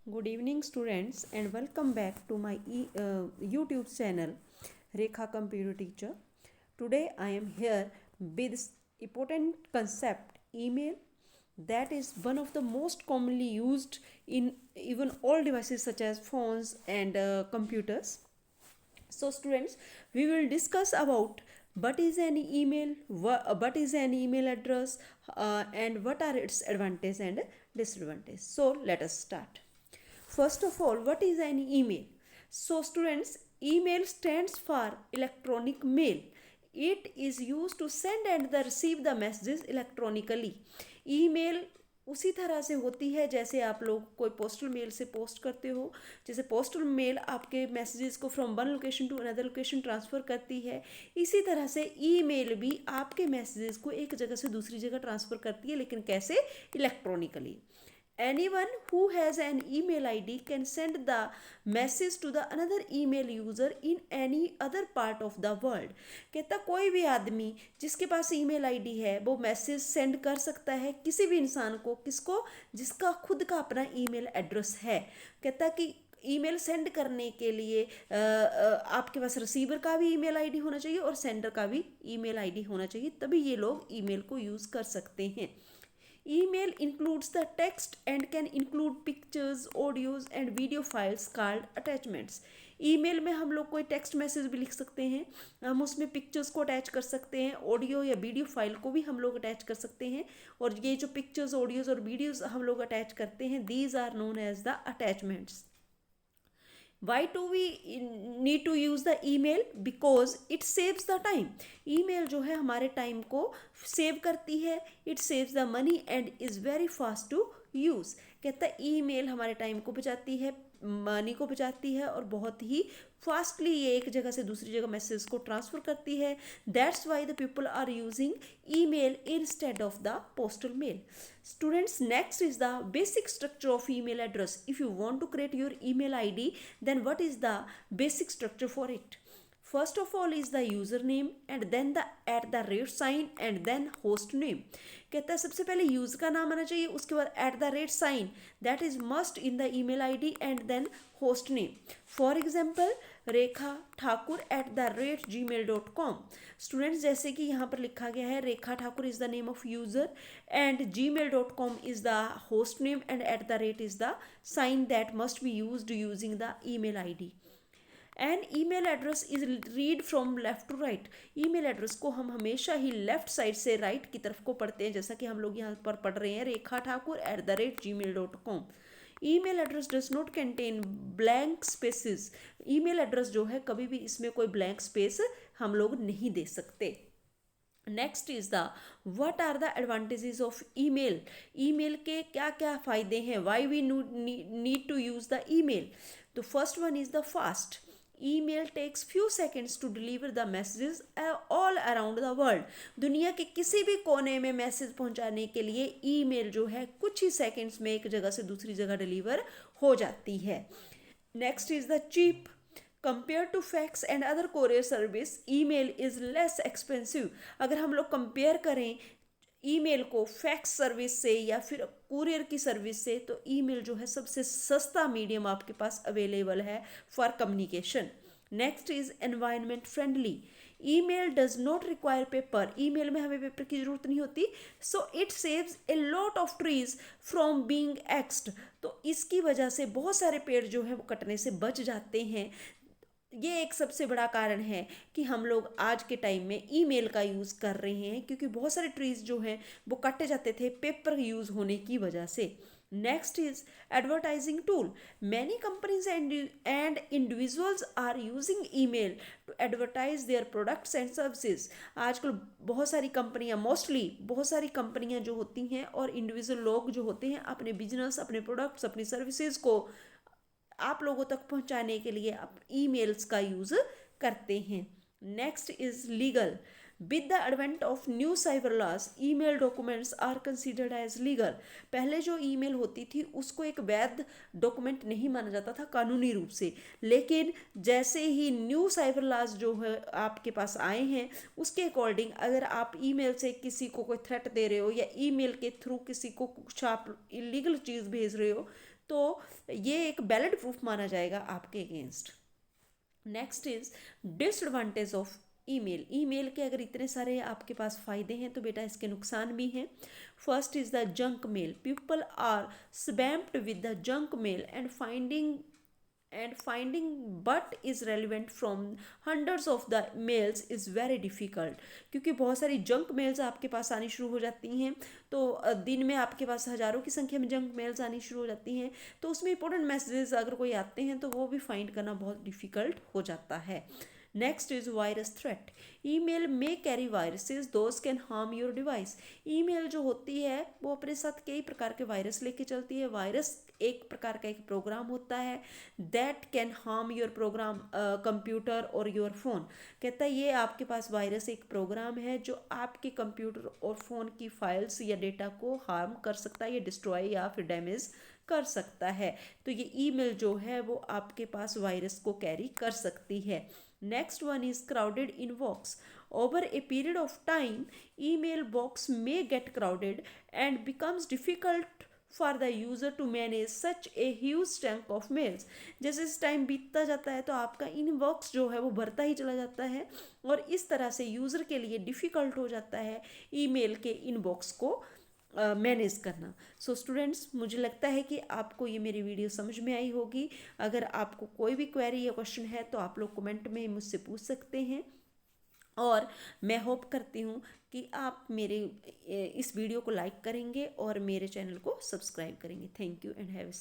Good evening, students, and welcome back to my YouTube channel, Rekha Computer Teacher. Today, I am here with this important concept email that is one of the most commonly used in even all devices such as phones and computers. So, students, we will discuss about what is an email, what is an email address, and what are its advantages and disadvantages. So, let us start. First of all, what is an email? So, students, email stands for electronic mail. It is used to send and receive the messages electronically. email उसी तरह से होती है जैसे आप लोग कोई postal mail से पोस्ट करते हो। जैसे पोस्टल मेल आपके मैसेजेस को from one location to another location transfer करती है, इसी तरह से ईमेल भी आपके मैसेजेस को एक जगह से दूसरी जगह ट्रांसफ़र करती है, लेकिन कैसे? Electronically. Anyone who has an email ID can send the message to the another email user in any other part of the world। कहता कोई भी आदमी जिसके पास ईमेल आईडी है वो मैसेज सेंड कर सकता है किसी भी इंसान को, किसको? जिसका खुद का अपना ईमेल एड्रेस है। कहता कि ईमेल सेंड करने के लिए आपके पास रिसीवर का भी ईमेल आईडी होना चाहिए और सेंडर का भी ईमेल आईडी होना चाहिए, तभी ये लोग ईमेल को यूज़ कर सकते हैं। Email includes the text and can include pictures, audios and video files called attachments। Email में हम लोग कोई टेक्स्ट मैसेज भी लिख सकते हैं, हम उसमें पिक्चर्स को अटैच कर सकते हैं, ऑडियो या वीडियो फाइल को भी हम लोग अटैच कर सकते हैं। और ये जो पिक्चर्स, ऑडियोज और वीडियोज हम लोग अटैच करते हैं, these are known as the attachments. Why do we need to use the email? Because it saves the time। Email जो है हमारे टाइम को सेव करती है, it saves the money and is very fast to use. कहता है email हमारे time को बचाती है, मनी को बचाती है और बहुत ही फास्टली ये एक जगह से दूसरी जगह मैसेज को ट्रांसफ़र करती है। That's why the people are using email instead of the postal mail. Students, next is the basic structure of email address. If you want to create your email ID, then what is the basic structure for it? First of all is the username and then the @ sign and then host name। कहता है सबसे पहले user का नाम आना चाहिए, उसके बाद @ that is must in the email ID and then host name. For example Rekha Thakur @gmail.com। Students, जैसे कि यहाँ पर लिखा गया है Rekha Thakur is the name of user and gmail.com is the host name and @ is the sign that must be used using the email ID. An email address is read from left to right. Email address को हम हमेशा ही left side से right की तरफ को पढ़ते हैं, जैसा कि हम लोग यहाँ पर पढ़ रहे हैं Rekha Thakur @gmail.com। Email address does not contain blank spaces. Email address जो है कभी भी इसमें कोई ब्लैंक स्पेस हम लोग नहीं दे सकते। Next is the what are the advantages of email. Email के क्या क्या फ़ायदे हैं? Why we need to use the email. तो first one is the fast. Email takes few seconds to deliver the messages all around the world. दुनिया के किसी भी कोने में मैसेज पहुंचाने के लिए ईमेल जो है कुछ ही सेकेंड्स में एक जगह से दूसरी जगह डिलीवर हो जाती है। Next is the cheap. Compare to fax and other courier service, email is less expensive. अगर हम लोग कंपेयर करें ईमेल को फैक्स सर्विस से या फिर कुरियर की सर्विस से, तो ईमेल जो है सबसे सस्ता मीडियम आपके पास अवेलेबल है for communication. Next is environment friendly. Email does not require paper. Email में हमें पेपर की ज़रूरत नहीं होती, so it saves a lot of trees from being axed. तो इसकी वजह से बहुत सारे पेड़ जो है वो कटने से बच जाते हैं। ये एक सबसे बड़ा कारण है कि हम लोग आज के टाइम में ईमेल का यूज़ कर रहे हैं, क्योंकि बहुत सारे ट्रीज जो हैं वो काटे जाते थे पेपर यूज़ होने की वजह से। Next is advertising tool. Many companies and individuals are using email to advertise their products and services. आजकल बहुत सारी कंपनियां, मोस्टली बहुत सारी कंपनियां जो होती हैं और इंडिविजुअल लोग जो होते हैं अपने बिजनेस, अपने प्रोडक्ट्स, अपनी सर्विसेज को आप लोगों तक पहुंचाने के लिए आप ईमेल्स का यूज़ करते हैं। Next is legal. With the advent of new cyber laws, email documents are considered as legal. पहले जो ईमेल होती थी उसको एक वैध डॉक्यूमेंट नहीं माना जाता था कानूनी रूप से, लेकिन जैसे ही न्यू साइबर लॉज जो है आपके पास आए हैं, उसके अकॉर्डिंग अगर आप ईमेल से किसी को कोई थ्रेट दे रहे हो या ईमेल के थ्रू किसी को कुछ आप इलीगल चीज़ भेज रहे हो, तो ये एक वैलिड प्रूफ माना जाएगा आपके against. Next is disadvantage of email. Email के अगर इतने सारे आपके पास फ़ायदे हैं तो बेटा इसके नुकसान भी हैं। First is the junk mail. People are spammed with the junk mail and finding but is relevant from hundreds of the mails is very difficult। क्योंकि बहुत सारी जंक मेल्स आपके पास आनी शुरू हो जाती हैं, तो दिन में आपके पास हज़ारों की संख्या में जंक मेल्स आनी शुरू हो जाती हैं, तो उसमें इंपॉर्टेंट मैसेजेस अगर कोई आते हैं तो वो भी फाइंड करना बहुत डिफ़िकल्ट हो जाता है। Next is virus threat. Email में carry viruses those can harm your device. Email जो होती है वो अपने साथ कई प्रकार के वायरस लेके चलती है। वायरस एक प्रकार का एक प्रोग्राम होता है that can harm your program computer और योर फोन। कहता है ये आपके पास वायरस एक प्रोग्राम है जो आपके कंप्यूटर और फ़ोन की फाइल्स या डेटा को हार्म कर सकता है, या डिस्ट्रॉय या फिर डैमेज कर सकता है। तो ये ईमेल जो है वो आपके पास वायरस को कैरी कर सकती है। Next one is crowded inbox. Over a period of time email box may get crowded and becomes difficult for the user to manage such a huge tank of mails. जैसे इस time बीतता जाता है तो आपका इनबॉक्स जो है वो बढ़ता ही चला जाता है, और इस तरह से यूज़र के लिए डिफ़िकल्ट हो जाता है ईमेल के इनबॉक्स को मैनेज करना। सो स्टूडेंट्स, मुझे लगता है कि आपको ये मेरी वीडियो समझ में आई होगी। अगर आपको कोई भी क्वेरी या क्वेश्चन है तो आप लोग कमेंट में मुझसे पूछ सकते हैं, और मैं होप करती हूँ कि आप मेरे इस वीडियो को लाइक करेंगे और मेरे चैनल को सब्सक्राइब करेंगे। Thank you and have